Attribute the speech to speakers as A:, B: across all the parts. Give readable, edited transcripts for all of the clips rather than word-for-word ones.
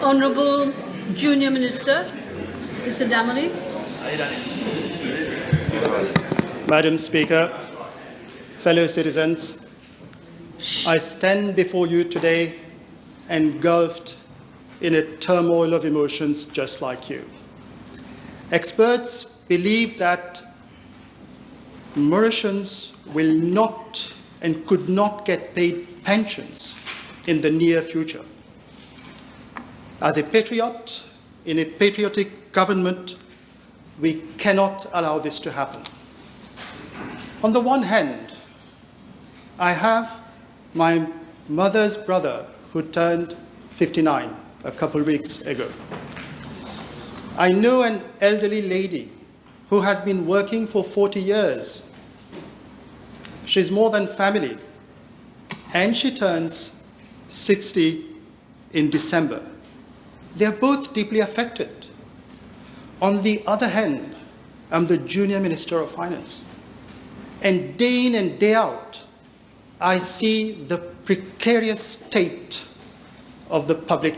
A: Honourable Junior Minister, Mr. Damry.
B: Madam Speaker, fellow citizens, I stand before you today engulfed in a turmoil of emotions just like you. Experts believe that Mauritians will not and could not get paid pensions in the near future. As a patriot in a patriotic government, we cannot allow this to happen. On the one hand, I have my mother's brother who turned 59 a couple of weeks ago. I know an elderly lady who has been working for 40 years. She's more than family, and she turns 60 in December. They are both deeply affected. On the other hand, I'm the Junior Minister of Finance, and day in and day out, I see the precarious state of the public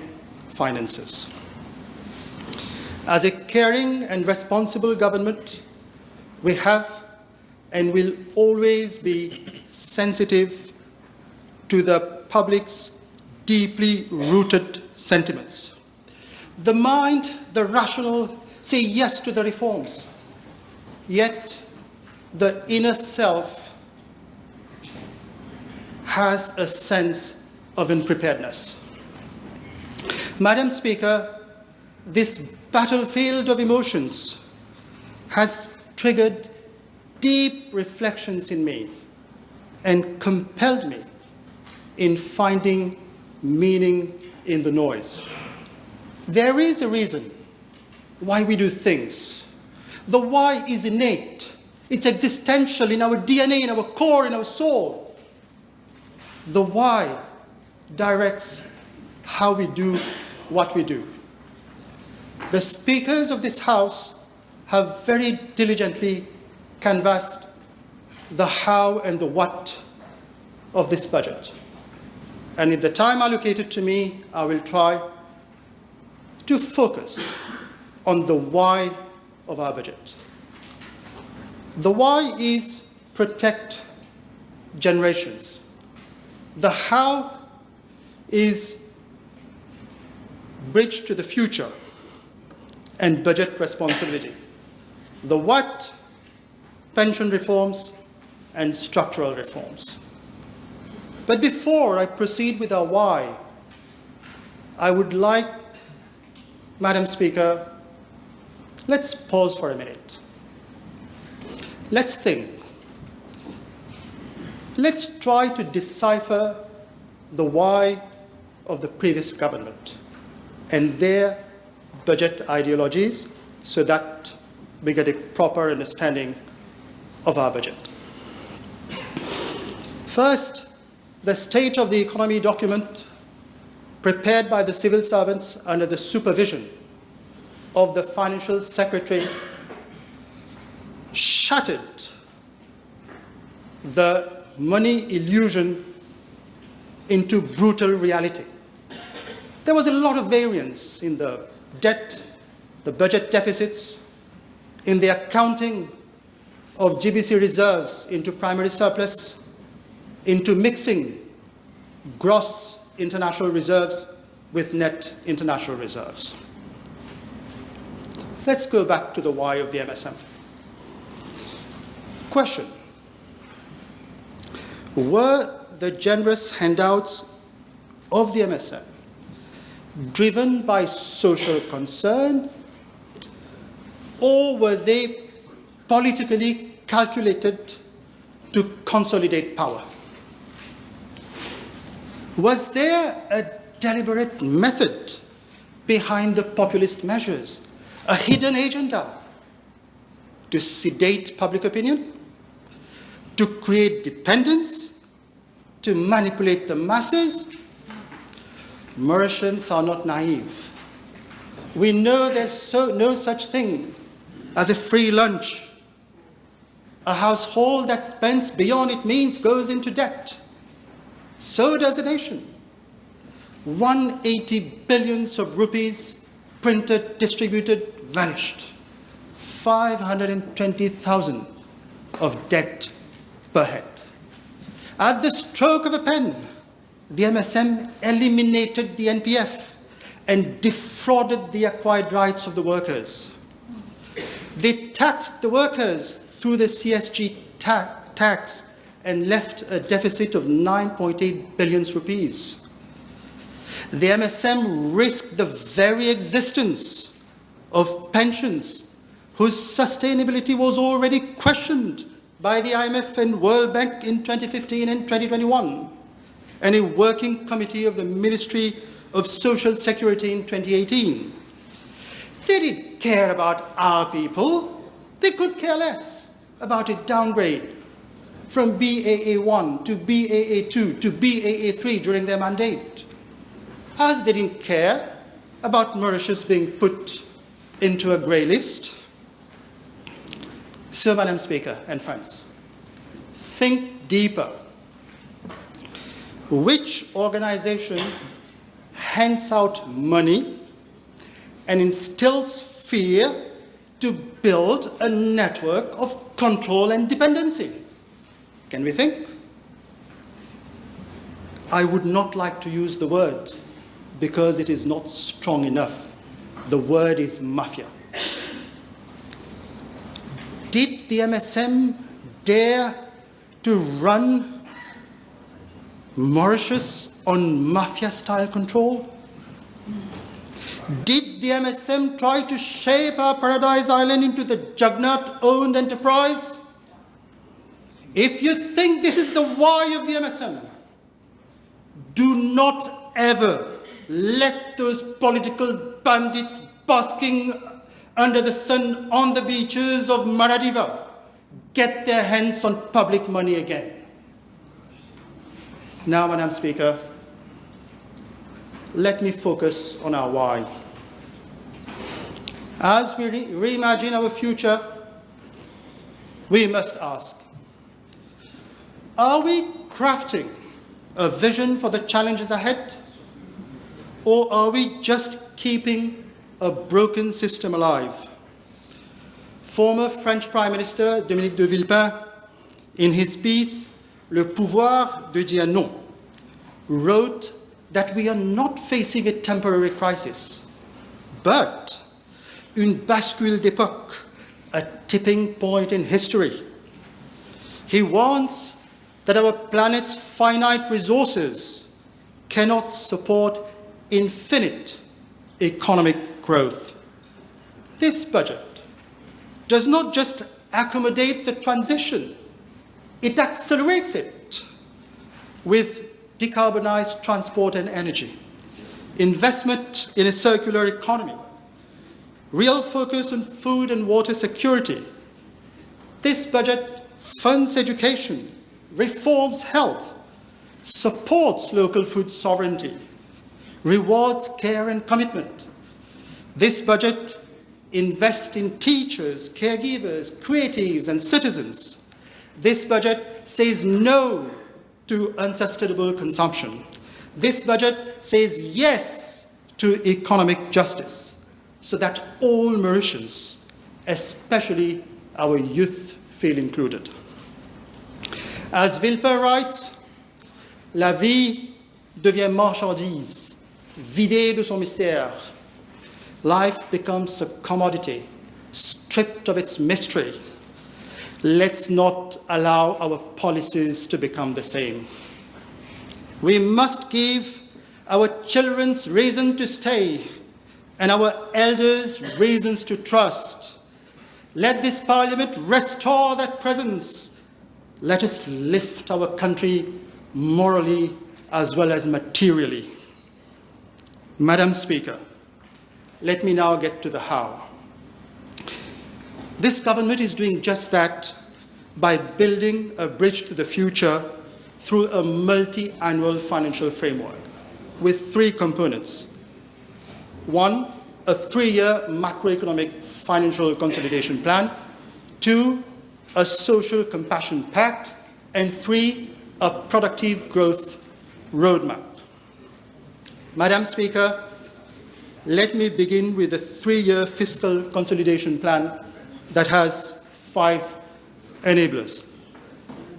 B: finances. As a caring and responsible government, we have and will always be sensitive to the public's deeply rooted sentiments. The mind, the rational, say yes to the reforms, yet the inner self has a sense of unpreparedness. Madam Speaker, this battlefield of emotions has triggered deep reflections in me and compelled me in finding meaning in the noise. There is a reason why we do things. The why is innate. It's existential in our DNA, in our core, in our soul. The why directs how we do what we do. The speakers of this House have very diligently canvassed the how and the what of this budget. And in the time allocated to me, I will try to focus on the why of our budget. The why is protect generations. The how is bridge to the future and budget responsibility. The what, pension reforms and structural reforms. But before I proceed with our why, I would like, Madam Speaker, let's pause for a minute. Let's think. Let's try to decipher the why of the previous government and their budget ideologies so that we get a proper understanding of our budget. First, the State of the Economy document prepared by the civil servants under the supervision of the Financial Secretary shattered the money illusion into brutal reality. There was a lot of variance in the debt, the budget deficits, in the accounting of GBC reserves into primary surplus, into mixing gross international reserves with net international reserves. Let's go back to the why of the MSM. Question: were the generous handouts of the MSM driven by social concern, or were they politically calculated to consolidate power? Was there a deliberate method behind the populist measures, a hidden agenda to sedate public opinion, to create dependence, to manipulate the masses? Mauritians are not naive. We know there's no such thing as a free lunch. A household that spends beyond its means goes into debt. So does a nation. 180 billion of rupees printed, distributed, vanished. 520,000 of debt per head. At the stroke of a pen, the MSM eliminated the NPF and defrauded the acquired rights of the workers. They taxed the workers through the CSG tax and left a deficit of 9.8 billion rupees. The MSM risked the very existence of pensions whose sustainability was already questioned by the IMF and World Bank in 2015 and 2021, and a working committee of the Ministry of Social Security in 2018. They didn't care about our people. They could care less about a downgrade from BAA1 to BAA2 to BAA3 during their mandate, as they didn't care about Mauritius being put into a grey list. So, Madam Speaker and friends, think deeper. Which organization hands out money and instills fear to build a network of control and dependency? Can we think? I would not like to use the word because it is not strong enough. The word is mafia. Did the MSM dare to run Mauritius on mafia-style control? Did the MSM try to shape our paradise island into the juggernaut-owned enterprise? If you think this is the why of the MSM, do not ever let those political bandits basking under the sun on the beaches of Maldives get their hands on public money again. Now, Madam Speaker, let me focus on our why. As we reimagine our future, we must ask, are we crafting a vision for the challenges ahead, or are we just keeping a broken system alive? Former French Prime Minister Dominique de Villepin, in his piece, Le pouvoir de dire non, wrote that we are not facing a temporary crisis, but une bascule d'époque, a tipping point in history. He warns that our planet's finite resources cannot support infinite economic growth. This budget does not just accommodate the transition, it accelerates it with decarbonized transport and energy, investment in a circular economy, real focus on food and water security. This budget funds education, reforms health, supports local food sovereignty, rewards care and commitment. This budget invests in teachers, caregivers, creatives, and citizens. This budget says no to unsustainable consumption. This budget says yes to economic justice, so that all Mauritians, especially our youth, feel included. As Villepin writes, la vie devient marchandise, vidée de son mystère. Life becomes a commodity, stripped of its mystery. Let's not allow our policies to become the same. We must give our children reason to stay and our elders reasons to trust. Let this Parliament restore that presence. Let us lift our country morally as well as materially. Madam Speaker, let me now get to the how. This government is doing just that by building a bridge to the future through a multi-annual financial framework with three components. One, a 3-year macroeconomic financial consolidation plan. 2, a social compassion pact. And 3, a productive growth roadmap. Madam Speaker, let me begin with the 3-year fiscal consolidation plan that has 5 enablers.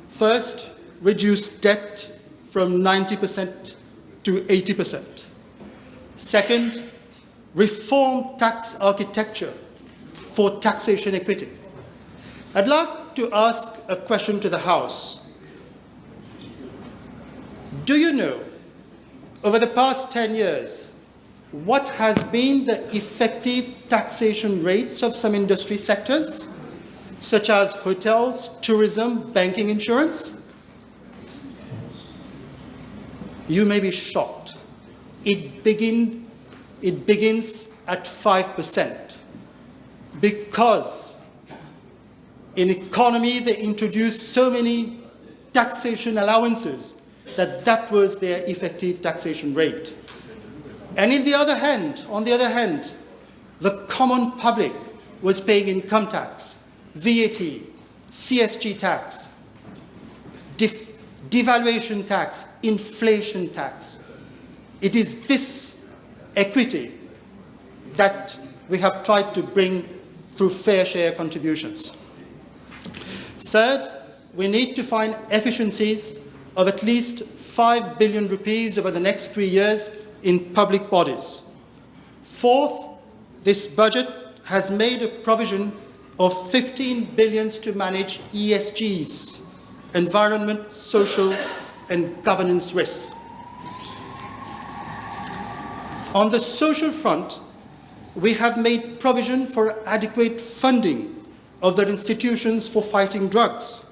B: First, reduce debt from 90% to 80%. Second, reform tax architecture for taxation equity. I'd like to ask a question to the House. Do you know, over the past 10 years, what has been the effective taxation rates of some industry sectors, such as hotels, tourism, banking, insurance? You may be shocked. It begins at 5%, because in economy they introduced so many taxation allowances that was their effective taxation rate. And on the other hand, the common public was paying income tax, VAT, CSG tax, devaluation tax, inflation tax. It is this equity that we have tried to bring through fair share contributions. Third, we need to find efficiencies of at least 5 billion rupees over the next 3 years in public bodies. Fourth, this budget has made a provision of 15 billion to manage ESGs, environment, social, and governance risks. On the social front, we have made provision for adequate funding of the institutions for fighting drugs.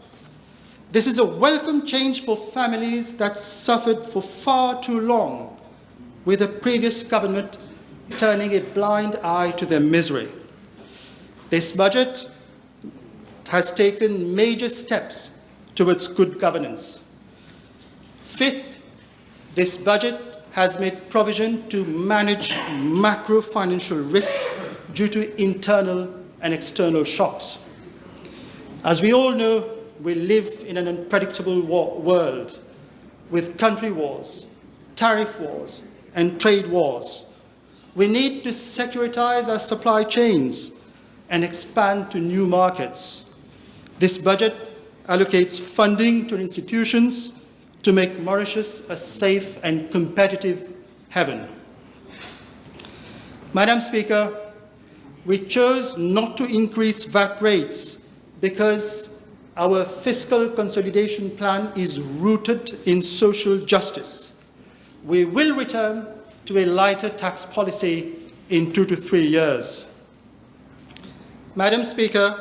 B: This is a welcome change for families that suffered for far too long, with the previous government turning a blind eye to their misery. This budget has taken major steps towards good governance. Fifth, this budget has made provision to manage macro-financial risk due to internal and external shocks. As we all know, we live in an unpredictable world with country wars, tariff wars, and trade wars. We need to securitize our supply chains and expand to new markets. This budget allocates funding to institutions to make Mauritius a safe and competitive haven. Madam Speaker, we chose not to increase VAT rates because our fiscal consolidation plan is rooted in social justice. We will return to a lighter tax policy in 2 to 3 years. Madam Speaker,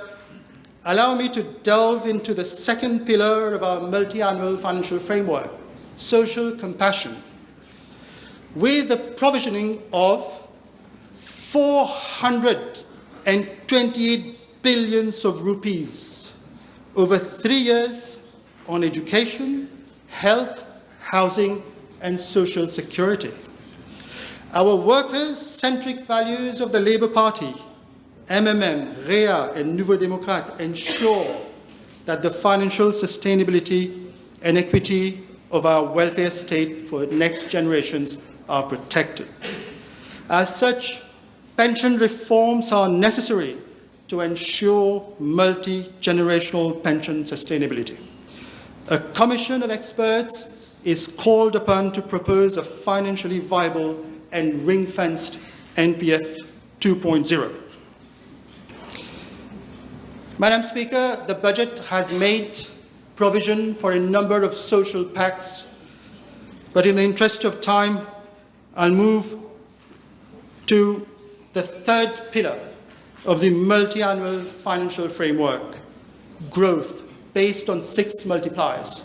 B: allow me to delve into the second pillar of our multi-annual financial framework, social compassion, with the provisioning of 428 billion of rupees over 3 years on education, health, housing, and social security. Our workers-centric values of the Labour Party, MMM, REA, and Nouveau ensure that the financial sustainability and equity of our welfare state for next generations are protected. As such, pension reforms are necessary to ensure multi-generational pension sustainability. A commission of experts is called upon to propose a financially viable and ring-fenced NPF 2.0. Madam Speaker, the budget has made provision for a number of social pacts, but in the interest of time, I'll move to the third pillar of the multi-annual financial framework, growth, based on 6 multipliers.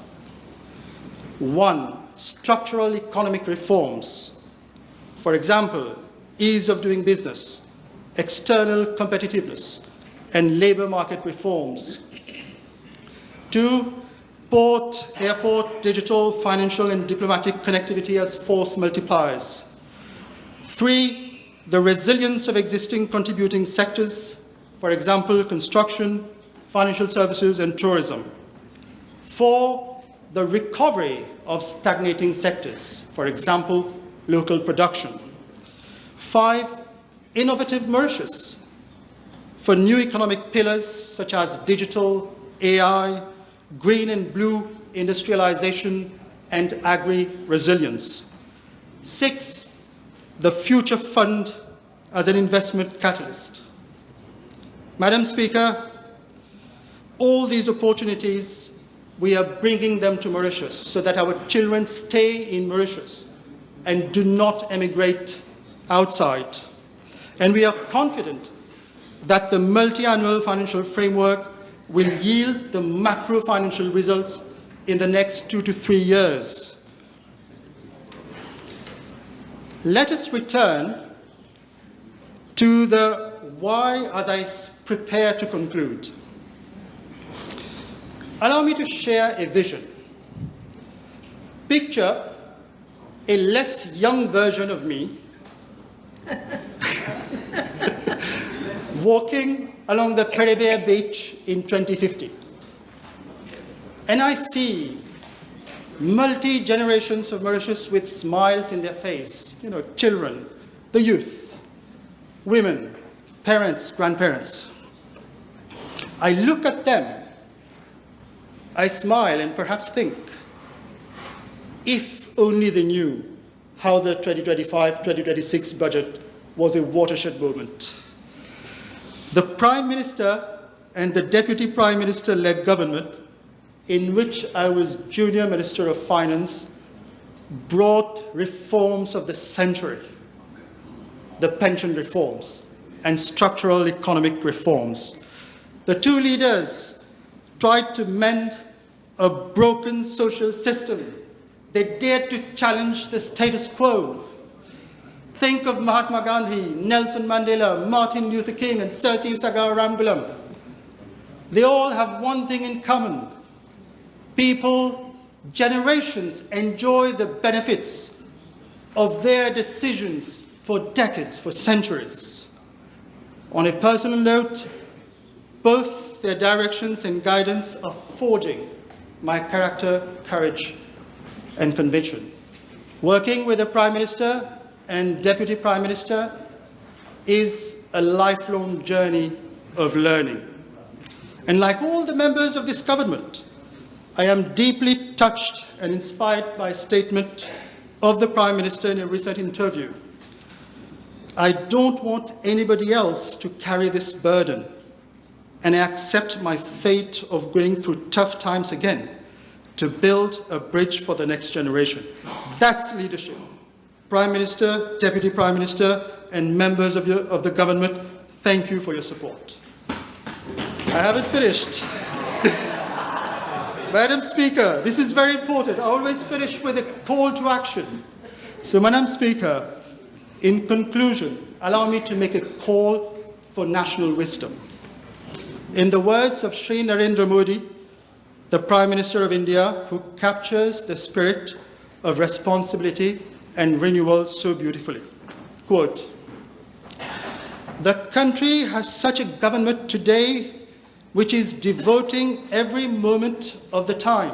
B: 1, structural economic reforms. For example, ease of doing business, external competitiveness, and labour market reforms. 2, port, airport, digital, financial, and diplomatic connectivity as force multipliers. 3, the resilience of existing contributing sectors, for example, construction, financial services, and tourism. 4, the recovery of stagnating sectors, for example, local production. 5, innovative Mauritius for new economic pillars such as digital, AI, green and blue industrialization, and agri-resilience. 6, the Future Fund as an investment catalyst. Madam Speaker, all these opportunities, we are bringing them to Mauritius so that our children stay in Mauritius and do not emigrate outside. And we are confident that the multi-annual financial framework will yield the macro-financial results in the next 2 to 3 years. Let us return to the why as I prepare to conclude. Allow me to share a vision. Picture a less young version of me walking along the Caribbean beach in 2050. And I see multi-generations of Mauritius with smiles in their face, children, the youth, women, parents, grandparents. I look at them, I smile and perhaps think, if only they knew how the 2025-2026 budget was a watershed moment. The Prime Minister and the Deputy Prime Minister-led government, in which I was Junior Minister of Finance, brought reforms of the century, the pension reforms and structural economic reforms. The two leaders tried to mend a broken social system. They dared to challenge the status quo. Think of Mahatma Gandhi, Nelson Mandela, Martin Luther King, and Sir Sagar Ramgoolam. They all have one thing in common. People, generations, enjoy the benefits of their decisions for decades, for centuries. On a personal note, both their directions and guidance are forging my character, courage, and conviction. Working with the Prime Minister and Deputy Prime Minister is a lifelong journey of learning. And like all the members of this government, I am deeply touched and inspired by a statement of the Prime Minister in a recent interview. I don't want anybody else to carry this burden, and I accept my fate of going through tough times again to build a bridge for the next generation. That's leadership. Prime Minister, Deputy Prime Minister, and members of the government, thank you for your support. I haven't finished. Madam Speaker, this is very important. I always finish with a call to action. So, Madam Speaker, in conclusion, allow me to make a call for national wisdom. In the words of Shri Narendra Modi, the Prime Minister of India, who captures the spirit of responsibility and renewal so beautifully, quote, "The country has such a government today which is devoting every moment of the time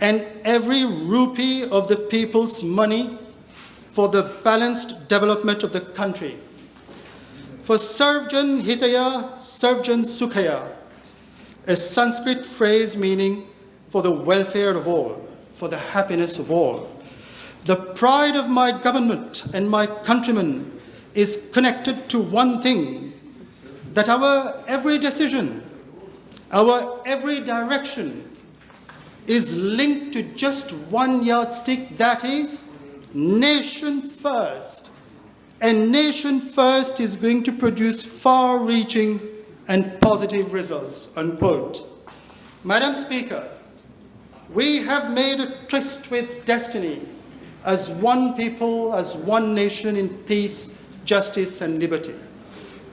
B: and every rupee of the people's money for the balanced development of the country. For Sarvjan Hitaya, Sarvjan Sukhaya, a Sanskrit phrase meaning for the welfare of all, for the happiness of all. The pride of my government and my countrymen is connected to one thing, that our every decision, our every direction is linked to just one yardstick, that is, nation first. And nation first is going to produce far-reaching and positive results," unquote. Madam Speaker, we have made a tryst with destiny as one people, as one nation in peace, justice, and liberty.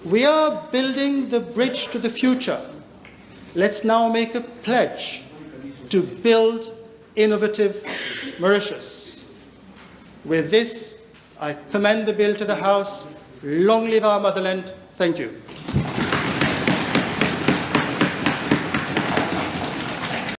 B: We are building the bridge to the future. Let's now make a pledge to build innovative Mauritius. With this, I commend the bill to the House. Long live our motherland. Thank you.